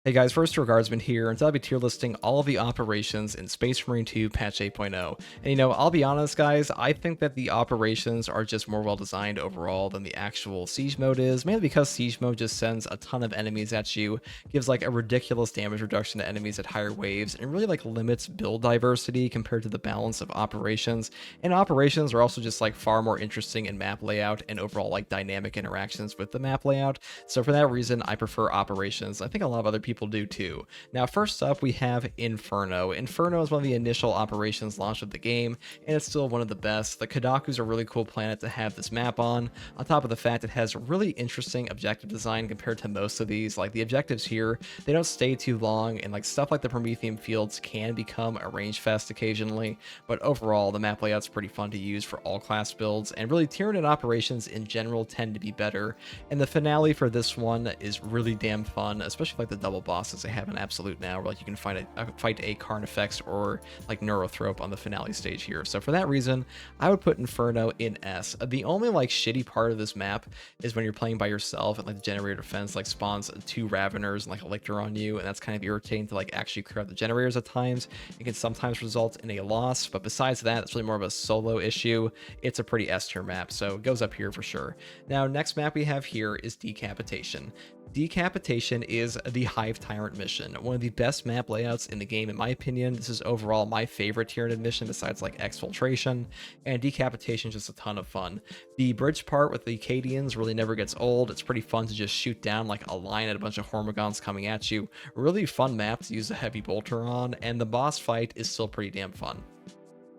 Hey guys, First Year Guardsman here, and today I'll be tier listing all of the operations in Space Marine 2 patch 8.0. And I'll be honest guys, I think that the operations are just more well designed overall than the actual siege mode is, mainly because siege mode just sends a ton of enemies at you, gives like a ridiculous damage reduction to enemies at higher waves, and really like limits build diversity compared to the balance of operations. And operations are also just like far more interesting in map layout and overall like dynamic interactions with the map layout. So for that reason, I prefer operations. I think a lot of other people do too. Now, first up, we have Inferno. Inferno is one of the initial operations launched with the game, and it's still one of the best. The Kadaku's a really cool planet to have this map on top of the fact it has really interesting objective design compared to most of these. Like the objectives here, they don't stay too long, and like stuff like the Promethean fields can become a range fest occasionally, but overall, the map layout's pretty fun to use for all class builds, and really Tyranid operations in general tend to be better, and the finale for this one is really damn fun, especially like the double bosses they have in Absolute now, where like you can fight a Carnifex or like Neurothrope on the finale stage here. So for that reason, I would put Inferno in S. The only like shitty part of this map is when you're playing by yourself and like the generator defense like spawns two Raveners and like a Lictor on you, and that's kind of irritating to like actually clear out the generators at times. It can sometimes result in a loss, but besides that, it's really more of a solo issue. It's a pretty S tier map, so it goes up here for sure. Now, next map we have here is Decapitation. Decapitation is the Hive Tyrant mission, one of the best map layouts in the game in my opinion. This is overall my favorite Tyranid mission besides like Exfiltration, and Decapitation is just a ton of fun. The bridge part with the Cadians really never gets old. It's pretty fun to just shoot down like a line at a bunch of Hormigons coming at you. Really fun map to use a heavy bolter on, and the boss fight is still pretty damn fun.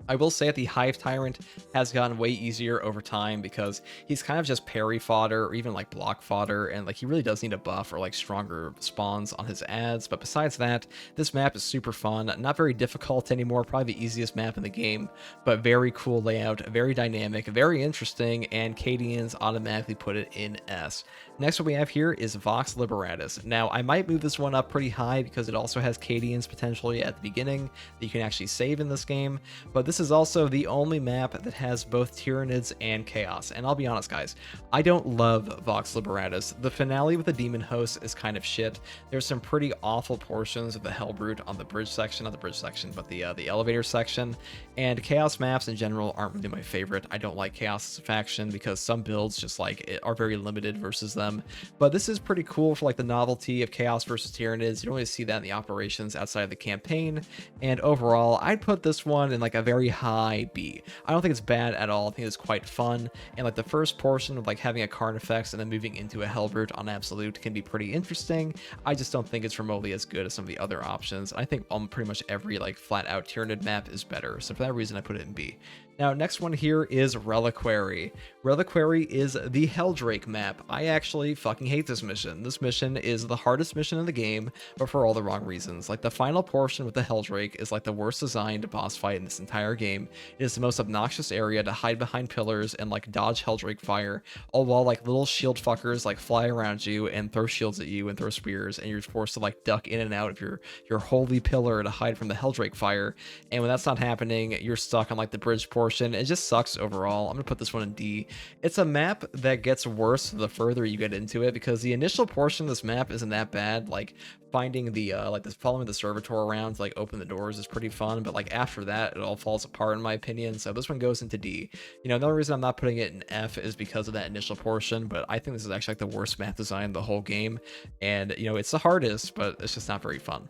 I will say that the Hive Tyrant has gotten way easier over time because he's kind of just parry fodder or even like block fodder, and like he really does need a buff or like stronger spawns on his adds. But besides that, this map is super fun, not very difficult anymore, probably the easiest map in the game, but very cool layout, very dynamic, very interesting, and Cadians automatically put it in S. Next one we have here is Vox Liberatus. Now, I might move this one up pretty high because it also has Cadians potentially at the beginning that you can actually save in this game, but this is also the only map that has both Tyranids and Chaos. And I'll be honest, guys, I don't love Vox Liberatus. The finale with the Demon Host is kind of shit. There's some pretty awful portions of the Hellbrute on the bridge section, not the bridge section, but the elevator section. And Chaos maps in general aren't really my favorite. I don't like Chaos as a faction because some builds just like are very limited versus them. But this is pretty cool for like the novelty of Chaos versus Tyranids. You don't really see that in the operations outside of the campaign. And overall, I'd put this one in like a very high B. I don't think it's bad at all. I think it's quite fun. And like the first portion of like having a Carnifex and then moving into a Hellbrute on Absolute can be pretty interesting. I just don't think it's remotely as good as some of the other options. I think pretty much every like flat out Tyranid map is better. So for that reason, I put it in B. Now, next one here is Reliquary. Reliquary is the Helldrake map. I actually fucking hate this mission. This mission is the hardest mission in the game, but for all the wrong reasons. Like the final portion with the Helldrake is like the worst designed boss fight in this entire game. It is the most obnoxious area to hide behind pillars and like dodge Helldrake fire, all while like little shield fuckers like fly around you and throw shields at you and throw spears, and you're forced to like duck in and out of your holy pillar to hide from the Helldrake fire. And when that's not happening, you're stuck on like the bridge portion. It just sucks overall. I'm gonna put this one in D. It's a map that gets worse the further you get into it because the initial portion of this map isn't that bad. Like finding the following the servitor around to like open the doors is pretty fun, but like after that it all falls apart in my opinion. So this one goes into D. The only reason I'm not putting it in F is because of that initial portion, but I think this is actually like the worst map design in the whole game, and it's the hardest, but it's just not very fun.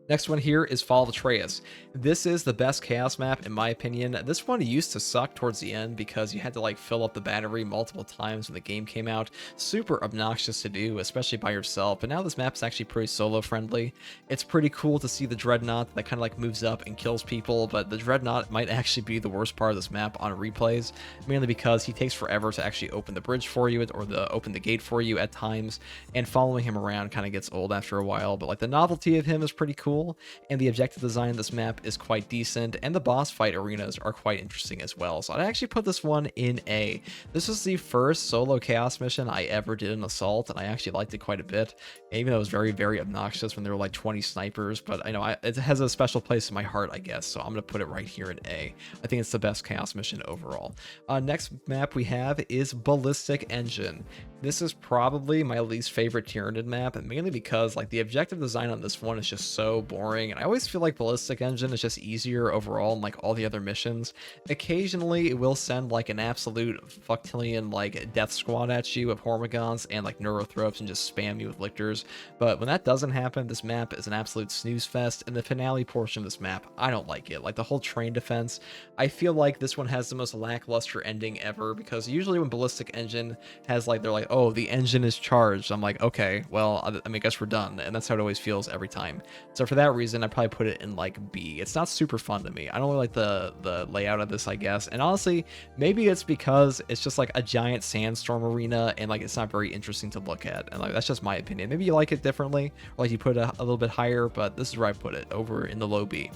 Next one here is Fall of Atreus. This is the best Chaos map in my opinion. This one used to suck towards the end because you had to like fill up the battery multiple times when the game came out. Super obnoxious to do, especially by yourself, but now this map is actually pretty solo friendly. It's pretty cool to see the Dreadnought that kind of like moves up and kills people, but the Dreadnought might actually be the worst part of this map on replays, mainly because he takes forever to actually open the bridge for you or open the gate for you at times, and following him around kind of gets old after a while, but like the novelty of him is pretty cool. cool, and the objective design of this map is quite decent, and the boss fight arenas are quite interesting as well. So I'd actually put this one in A. This was the first solo Chaos mission I ever did in Assault, and I actually liked it quite a bit, even though it was very, very obnoxious when there were like 20 snipers, but I know it has a special place in my heart, I guess, so I'm going to put it right here in A. I think it's the best Chaos mission overall. Next map we have is Ballistic Engine. This is probably my least favorite Tyranid map, and mainly because like the objective design on this one is just so boring, and I always feel like Ballistic Engine is just easier overall than like all the other missions. Occasionally it will send like an absolute fucktilion like death squad at you with Hormigons and like Neurothropes and just spam you with Lictors, but when that doesn't happen, this map is an absolute snooze fest, and the finale portion of this map, I don't like it. Like the whole train defense, I feel like this one has the most lackluster ending ever, because usually when Ballistic Engine has like, they're like, oh, the engine is charged, I'm like, okay, well, I mean, I guess we're done, and that's how it always feels every time. So for that reason, I probably put it in like B. It's not super fun to me. I don't really like the layout of this, I guess, and honestly, maybe it's because it's just like a giant sandstorm arena, and like it's not very interesting to look at, and like that's just my opinion. Maybe you like it differently, or like you put it a little bit higher, but this is where I put it, over in the low B.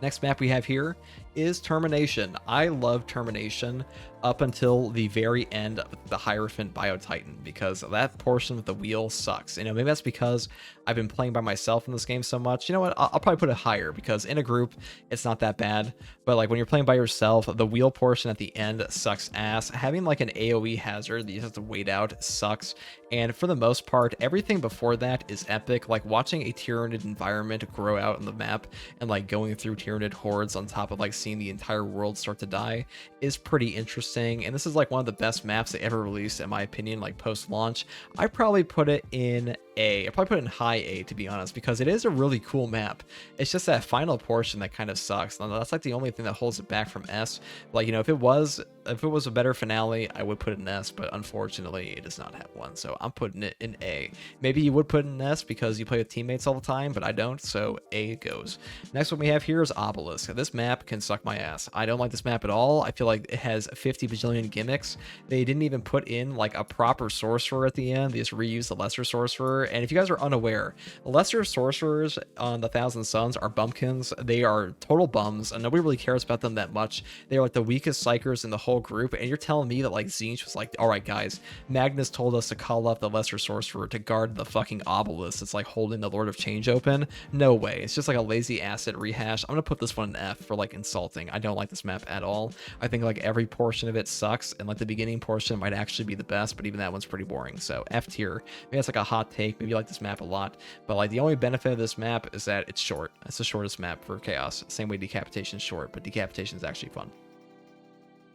Next map we have here is Termination. I love Termination up until the very end of the Hierophant Biotitan, because that portion with the wheel sucks. You know, maybe that's because I've been playing by myself in this game so much. You know what? I'll probably put it higher, because in a group, it's not that bad. But like when you're playing by yourself, the wheel portion at the end sucks ass. Having like an AoE hazard that you have to wait out sucks. And for the most part, everything before that is epic. Like watching a Tyranid environment grow out on the map and like going through Tyranid hordes on top of like seeing the entire world start to die is pretty interesting, and this is like one of the best maps they ever released in my opinion, like post-launch. I probably put it in A. I probably put it in high A, to be honest, because it is a really cool map. It's just that final portion that kind of sucks. That's like the only thing that holds it back from S. Like, you know, if it was a better finale, I would put it in S, but unfortunately it does not have one, so I'm putting it in A. Maybe you would put it in S because you play with teammates all the time, but I don't, so A goes. Next one we have here is Obelisk. This map can suck my ass. I don't like this map at all. I feel like it has 50 bajillion gimmicks. They didn't even put in like a proper sorcerer at the end. They just reused the lesser sorcerer, and if you guys are unaware, lesser sorcerers on the Thousand Suns are bumpkins. They are total bums, and nobody really cares about them that much. They're like the weakest psychers in the whole group, and you're telling me that like Tzeentch was like, all right guys, Magnus told us to call up the lesser sorcerer to guard the fucking obelisk. It's like holding the Lord of Change open. No way. It's just like a lazy asset rehash. I'm gonna put this one in F for like insulting. I don't like this map at all. I think like every portion of it sucks, and like the beginning portion might actually be the best, but even that one's pretty boring. So F tier. Maybe that's like a hot take. Maybe you like this map a lot, but like the only benefit of this map is that it's short. It's the shortest map for Chaos. Same way Decapitation is short, but Decapitation is actually fun.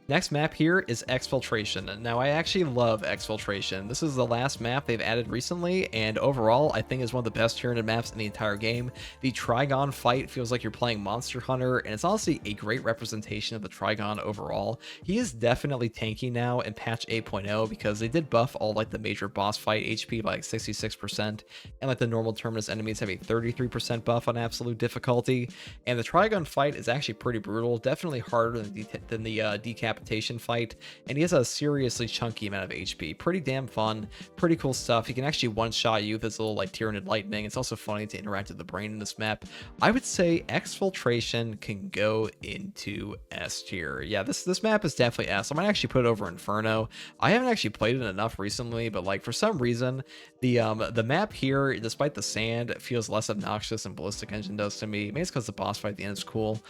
Next map here is Exfiltration. Now, I actually love Exfiltration. This is the last map they've added recently, and overall, I think is one of the best Tyranid maps in the entire game. The Trigon fight feels like you're playing Monster Hunter, and it's honestly a great representation of the Trigon overall. He is definitely tanky now in patch 8.0 because they did buff all like the major boss fight HP by like 66%, and like the normal Terminus enemies have a 33% buff on absolute difficulty, and the Trigon fight is actually pretty brutal, definitely harder than the Decapitation fight, and he has a seriously chunky amount of HP. Pretty damn fun, pretty cool stuff. He can actually one-shot you with his little like Tyranid lightning. It's also funny to interact with the brain in this map. I would say Exfiltration can go into S tier. Yeah, this map is definitely S. I might actually put it over Inferno. I haven't actually played it enough recently, but like for some reason the map here, despite the sand, feels less obnoxious than Ballistic Engine does to me. Maybe it's because the boss fight at the end is cool.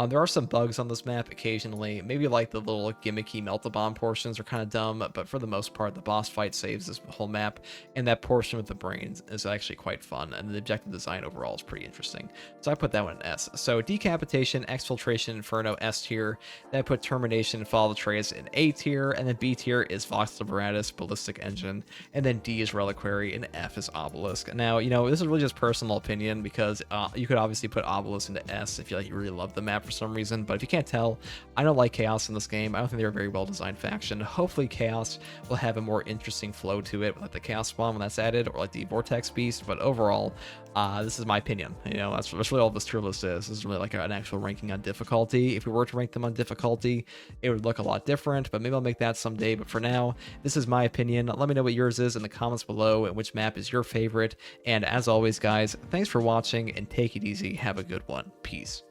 There are some bugs on this map occasionally. Maybe like the little gimmicky melt-a-bomb portions are kind of dumb, but for the most part, the boss fight saves this whole map, and that portion with the brains is actually quite fun, and the objective design overall is pretty interesting. So I put that one in S. So Decapitation, Exfiltration, Inferno, S tier. Then I put Termination and Fall of Atreus in A tier, and then B tier is Vox Liberatus, Ballistic Engine, and then D is Reliquary, and F is Obelisk. Now, you know, this is really just personal opinion, because you could obviously put Obelisk into S if you really love the map for some reason, but if you can't tell, I don't like Chaos in this game. I don't think they're a very well-designed faction. Hopefully Chaos will have a more interesting flow to it, like the Chaos Spawn when that's added, or like the Vortex Beast, but overall, this is my opinion. You know, that's really all this tier list is. This is really like an actual ranking on difficulty. If we were to rank them on difficulty, it would look a lot different, but maybe I'll make that someday. But for now, this is my opinion. Let me know what yours is in the comments below and which map is your favorite. And as always, guys, thanks for watching and take it easy. Have a good one. Peace.